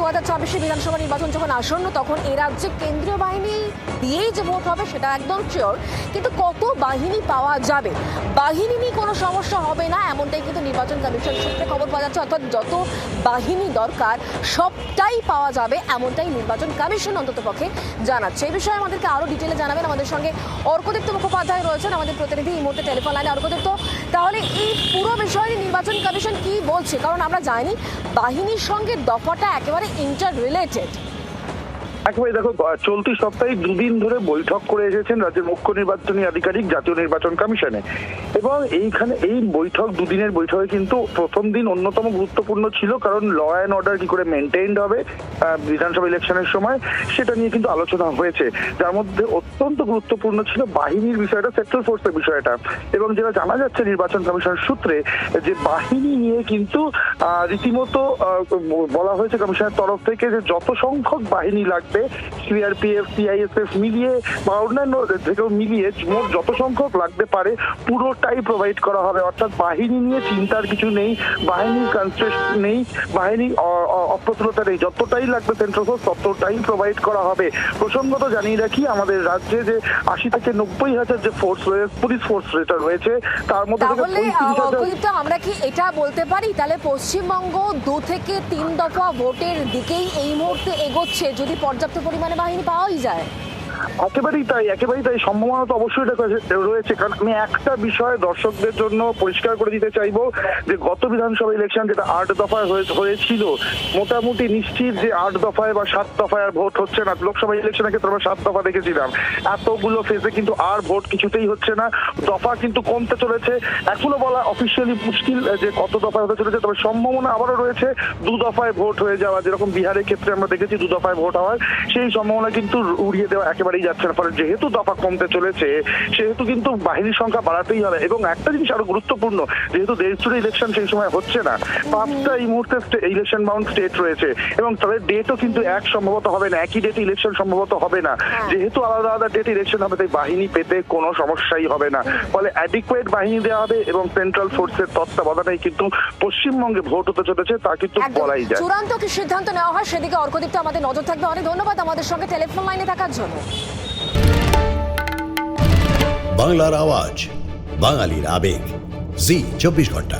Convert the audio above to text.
2024 বিধানসভা নির্বাচন যখন আসন্ন তখন এই রাজ্যে কেন্দ্রীয় বাহিনী দিয়েই যে ভোট হবে সেটা একদম শিওর, কিন্তু কত বাহিনী পাওয়া যাবে, বাহিনী নিয়ে কোনো সমস্যা হবে না এমনটাই কিন্তু নির্বাচন কমিশন সূত্রে খবর পাওয়া যাচ্ছে। অর্থাৎ যত বাহিনী দরকার সবটাই পাওয়া যাবে এমনটাই নির্বাচন কমিশন অন্ততপক্ষে জানাচ্ছে। এই বিষয়ে আমাদেরকে আরো ডিটেলে জানাবেন আমাদের সঙ্গে অর্কদীপ্ত মুখোপাধ্যায় রয়েছেন, আমাদের প্রতিনিধি এই মুহূর্তে টেলিফোন লাইনে। অর্কদীপ্ত, তাহলে এই পুরো বিষয়ে নির্বাচন কমিশন কি বলছে? কারণ আমরা জানি বাহিনীর সঙ্গে দফাটা একেবারে ইন্টার রিলেটেড। একেবারে দেখো, চলতি সপ্তাহে দুদিন ধরে বৈঠক করে এসেছেন রাজ্যের মুখ্য নির্বাচনী আধিকারিক জাতীয় নির্বাচন কমিশনে, এবং এইখানে এই বৈঠক দুদিনের বৈঠকে কিন্তু প্রথম দিন অন্যতম গুরুত্বপূর্ণ ছিল, কারণ ল অ্যান্ড অর্ডার কি করে মেনটেইনড হবে বিধানসভা ইলেকশনের সময় সেটা নিয়ে কিন্তু আলোচনা হয়েছে, যার মধ্যে অত্যন্ত গুরুত্বপূর্ণ ছিল বাহিনীর বিষয়টা, সেন্ট্রাল ফোর্সের বিষয়টা। এবং যেটা জানা যাচ্ছে নির্বাচন কমিশনের সূত্রে যে বাহিনী নিয়ে কিন্তু রীতিমতো বলা হয়েছে কমিশনের তরফ থেকে যে যত সংখ্যক বাহিনী লাগবে সিআরপিএফ সিআইএসএফ মিলিয়ে বা অন্যান্য থেকেও মিলিয়ে মোট যত সংখ্যক লাগতে পারে পুরোটাই প্রোভাইড করা হবে। অর্থাৎ বাহিনী নিয়ে চিন্তার কিছু নেই, বাহিনীর কনস্ট্রেন্ট নেই, বাহিনী অপ্রতুলতা নেই, যতটাই লাগবে সেন্ট্রাল ফোর্স ততটাই প্রোভাইড করা হবে। প্রসঙ্গত জানিয়ে রাখি আমাদের রাজ্যে যে 80 থেকে 90 হাজার যে ফোর্স রয়েছে, পুলিশ ফোর্স যেটা রয়েছে তার মধ্যে আমরা কি এটা বলতে পারি তাহলে পশ্চিমবঙ্গ 2 থেকে 3 দফা ভোটের দিকেই এই মুহূর্তে এগোচ্ছে যদি পর্যাপ্ত পরিমাণে বাহিনী পাওয়াই যায়? একেবারেই তাই সম্ভাবনা তো অবশ্যই রয়েছে। কারণ আমি একটা বিষয় দর্শকদের জন্য পরিষ্কার করে দিতে চাইবো যে গত বিধানসভা ইলেকশন যেটা 8 দফায় হয়েছিল, মোটামুটি নিশ্চিত যে 8 দফায় বা 7 দফায় আর ভোট হচ্ছে না। লোকসভা ইলেকশনের ক্ষেত্রে আমরা 7 দফা দেখেছিলাম, এতগুলো ফেজে কিন্তু আর ভোট কিছুতেই হচ্ছে না, দফা কিন্তু কমতে চলেছে। এখনো বলা অফিসিয়ালি মুশকিল যে কত দফায় হতে চলেছে, তবে সম্ভাবনা আবারও রয়েছে 2 দফায় ভোট হয়ে যাওয়া, যেরকম বিহারের ক্ষেত্রে আমরা দেখেছি 2 দফায় ভোট হওয়ার, সেই সম্ভাবনা কিন্তু উড়িয়ে দেওয়া একেবারেই যাচ্ছে না। ফলে যেহেতু দফা কমতে চলেছে সেহেতু কিন্তু বাহিনীর সংখ্যা বাড়াতেই হবে। এবং একটা জিনিস আরো গুরুত্বপূর্ণ, যেহেতু দেশ জুড়ে ইলেকশন সেই সময় হচ্ছে না, 5টা এই মুহূর্তে ইলেকশন বাউন্ড স্টেট রয়েছে এবং তাদের ডেটও কিন্তু এক সম্ভবত হবে না, একই ডেটে ইলেকশন সম্ভবত হবে না। যেহেতু আলাদা আলাদা ডেটে ইলেকশন হবে তাই বাহিনী পেতে কোনো সমস্যাই হবে না। ফলে অ্যাডিকুয়েট বাহিনী দেওয়া হবে এবং সেন্ট্রাল ফোর্সের তত্ত্বাবধানে কিন্তু পশ্চিমবঙ্গে ভোট হতে চলেছে, তা কিন্তু বলাই যায়। চূড়ান্ত কি সিদ্ধান্ত নেওয়া হয় সেদিকে অর্কদীপ্ত আমাদের নজর থাকবে। অনেক ধন্যবাদ আমাদের সঙ্গে টেলিফোন লাইনে থাকার জন্য। বাংলার আওয়াজ, বাঙালির আবেগ, জি 24 ঘন্টা।